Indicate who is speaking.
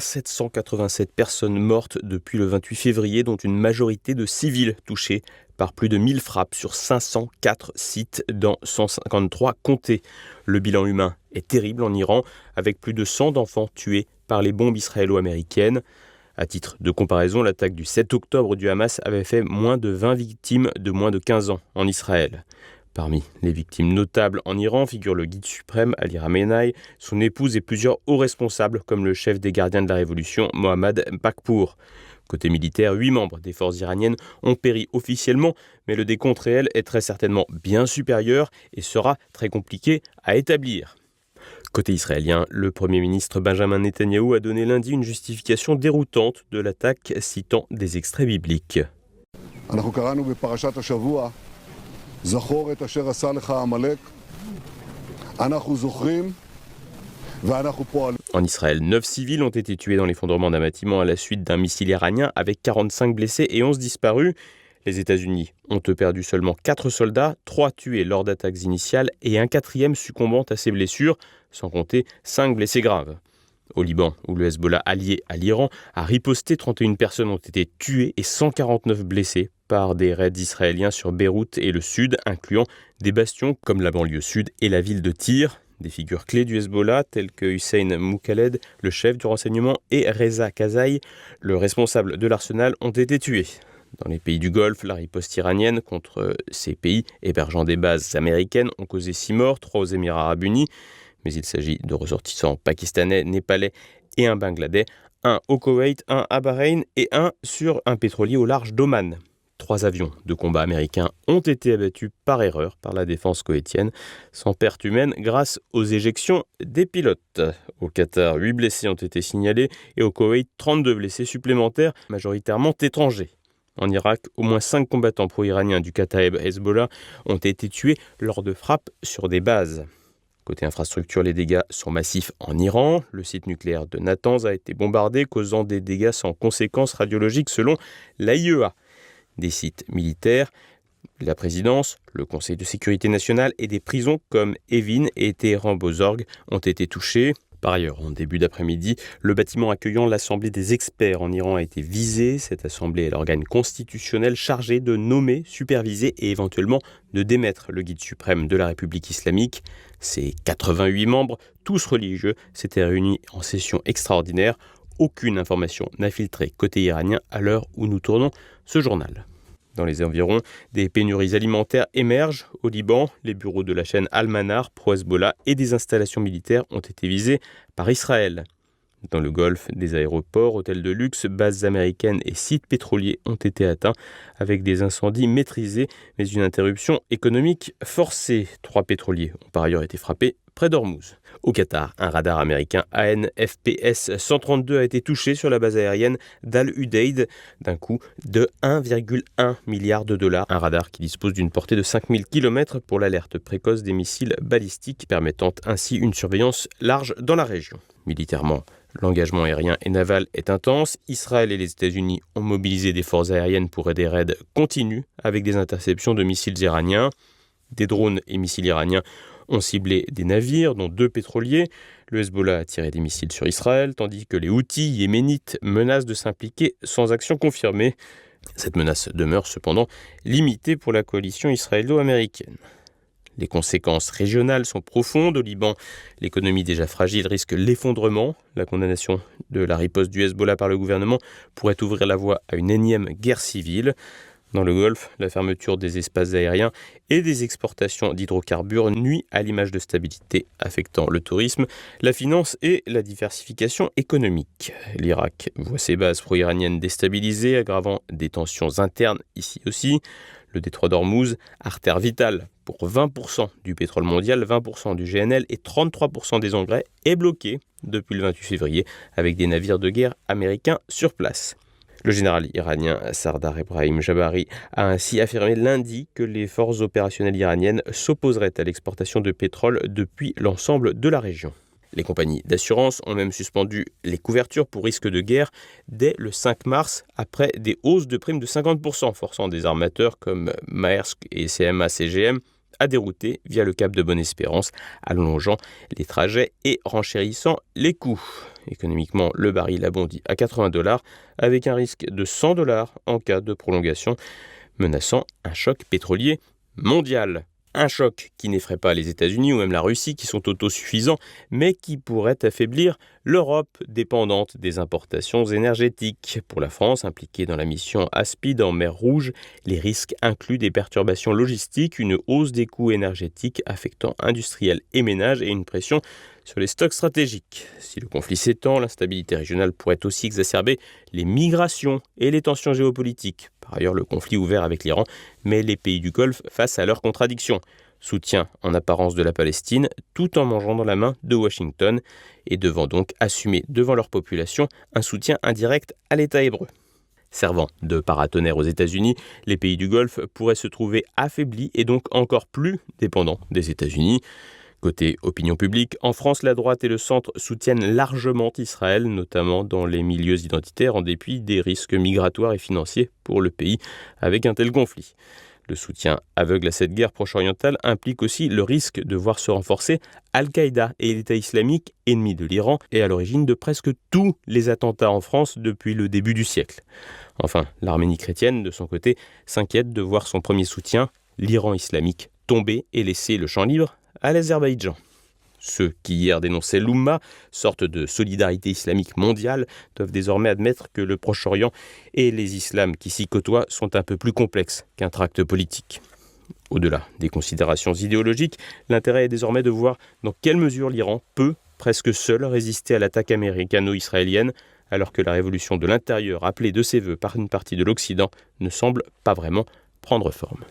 Speaker 1: 787 personnes mortes depuis le 28 février, dont une majorité de civils touchés par plus de 1000 frappes sur 504 sites dans 153 comtés. Le bilan humain est terrible en Iran, avec plus de 100 d'enfants tués par les bombes israélo-américaines. À titre de comparaison, l'attaque du 7 octobre du Hamas avait fait moins de 20 victimes de moins de 15 ans en Israël. Parmi les victimes notables en Iran figurent le guide suprême Ali Khamenei, son épouse et plusieurs hauts responsables comme le chef des gardiens de la révolution Mohammad Pakpour. Côté militaire, 8 membres des forces iraniennes ont péri officiellement, mais le décompte réel est très certainement bien supérieur et sera très compliqué à établir. Côté israélien, le Premier ministre Benjamin Netanyahou a donné lundi une justification déroutante de l'attaque, citant des extraits bibliques.
Speaker 2: זכור את אשר עשה לך עמלק, אנחנו זוכרים ואנחנו פועלים.
Speaker 1: En Israël, 9 civils ont été tués dans l'effondrement d'un bâtiment à la suite d'un missile iranien avec 45 blessés et 11 disparus. Les États-Unis ont perdu seulement 4 soldats, 3 tués lors d'attaques initiales et un 4e succombant à ses blessures, sans compter 5 blessés graves. Au Liban, où le Hezbollah allié à l'Iran a riposté, 31 personnes ont été tuées et 149 blessées par des raids israéliens sur Beyrouth et le sud, incluant des bastions comme la banlieue sud et la ville de Tyr. Des figures clés du Hezbollah, telles que Hussein Moukaled, le chef du renseignement, et Reza Kazaï, le responsable de l'arsenal, ont été tués. Dans les pays du Golfe, la riposte iranienne contre ces pays hébergeant des bases américaines ont causé 6 morts, 3 aux Émirats arabes unis. Mais il s'agit de ressortissants pakistanais, népalais et un bangladais, un au Koweït, un à Bahreïn et un sur un pétrolier au large d'Oman. 3 avions de combat américains ont été abattus par erreur par la défense koweïtienne, sans perte humaine grâce aux éjections des pilotes. Au Qatar, 8 blessés ont été signalés et au Koweït, 32 blessés supplémentaires, majoritairement étrangers. En Irak, au moins 5 combattants pro-iraniens du Kataeb Hezbollah ont été tués lors de frappes sur des bases. Côté infrastructure, les dégâts sont massifs en Iran. Le site nucléaire de Natanz a été bombardé, causant des dégâts sans conséquences radiologiques selon l'AIEA. Des sites militaires, la présidence, le Conseil de sécurité nationale et des prisons comme Evin et Téhéran Bozorg ont été touchés. Par ailleurs, en début d'après-midi, le bâtiment accueillant l'Assemblée des experts en Iran a été visé. Cette assemblée est l'organe constitutionnel chargé de nommer, superviser et éventuellement de démettre le guide suprême de la République islamique. Ses 88 membres, tous religieux, s'étaient réunis en session extraordinaire. Aucune information n'a filtré côté iranien à l'heure où nous tournons ce journal. Dans les environs, des pénuries alimentaires émergent. Au Liban, les bureaux de la chaîne Al-Manar, pro-Hezbollah, et des installations militaires ont été visés par Israël. Dans le Golfe, des aéroports, hôtels de luxe, bases américaines et sites pétroliers ont été atteints avec des incendies maîtrisés, mais une interruption économique forcée. 3 pétroliers ont par ailleurs été frappés près d'Ormuz. Au Qatar, un radar américain AN/FPS 132 a été touché sur la base aérienne d'Al-Udeid d'un coût de 1,1 milliard de dollars. Un radar qui dispose d'une portée de 5000 km pour l'alerte précoce des missiles balistiques, permettant ainsi une surveillance large dans la région. Militairement, l'engagement aérien et naval est intense. Israël et les États-Unis ont mobilisé des forces aériennes pour des raids continus avec des interceptions de missiles iraniens. Des drones et missiles iraniens ont ciblé des navires, dont 2 pétroliers. Le Hezbollah a tiré des missiles sur Israël, tandis que les Houthis yéménites menacent de s'impliquer sans action confirmée. Cette menace demeure cependant limitée pour la coalition israélo-américaine. Les conséquences régionales sont profondes. Au Liban, l'économie déjà fragile risque l'effondrement. La condamnation de la riposte du Hezbollah par le gouvernement pourrait ouvrir la voie à une énième guerre civile. Dans le Golfe, la fermeture des espaces aériens et des exportations d'hydrocarbures nuit à l'image de stabilité, affectant le tourisme, la finance et la diversification économique. L'Irak voit ses bases pro-iraniennes déstabilisées, aggravant des tensions internes ici aussi. Le détroit d'Ormuz, artère vitale pour 20% du pétrole mondial, 20% du GNL et 33% des engrais, est bloqué depuis le 28 février avec des navires de guerre américains sur place. Le général iranien Sardar Ebrahim Jabari a ainsi affirmé lundi que les forces opérationnelles iraniennes s'opposeraient à l'exportation de pétrole depuis l'ensemble de la région. Les compagnies d'assurance ont même suspendu les couvertures pour risque de guerre dès le 5 mars, après des hausses de primes de 50%, forçant des armateurs comme Maersk et CMA-CGM à dérouter via le cap de Bonne-Espérance, allongeant les trajets et renchérissant les coûts. Économiquement, le baril a bondi à $80, avec un risque de $100 en cas de prolongation, menaçant un choc pétrolier mondial. Un choc qui n'effraie pas les États-Unis ou même la Russie qui sont autosuffisants, mais qui pourrait affaiblir l'Europe dépendante des importations énergétiques. Pour la France, impliquée dans la mission Aspide en mer Rouge, les risques incluent des perturbations logistiques, une hausse des coûts énergétiques affectant industriels et ménages et une pression sur les stocks stratégiques. Si le conflit s'étend, l'instabilité régionale pourrait aussi exacerber les migrations et les tensions géopolitiques. Par ailleurs, le conflit ouvert avec l'Iran met les pays du Golfe face à leurs contradictions. Soutien en apparence de la Palestine, tout en mangeant dans la main de Washington et devant donc assumer devant leur population un soutien indirect à l'État hébreu. Servant de paratonnerre aux États-Unis, les pays du Golfe pourraient se trouver affaiblis et donc encore plus dépendants des États-Unis. Côté opinion publique, en France, la droite et le centre soutiennent largement Israël, notamment dans les milieux identitaires, en dépit des risques migratoires et financiers pour le pays avec un tel conflit. Le soutien aveugle à cette guerre proche-orientale implique aussi le risque de voir se renforcer Al-Qaïda et l'État islamique, ennemi de l'Iran, et à l'origine de presque tous les attentats en France depuis le début du siècle. Enfin, l'Arménie chrétienne, de son côté, s'inquiète de voir son premier soutien, l'Iran islamique, tomber et laisser le champ libre à l'Azerbaïdjan. Ceux qui hier dénonçaient l'Oumma, sorte de solidarité islamique mondiale, doivent désormais admettre que le Proche-Orient et les islams qui s'y côtoient sont un peu plus complexes qu'un tract politique. Au-delà des considérations idéologiques, l'intérêt est désormais de voir dans quelle mesure l'Iran peut, presque seul, résister à l'attaque américano-israélienne, alors que la révolution de l'intérieur appelée de ses vœux par une partie de l'Occident ne semble pas vraiment prendre forme.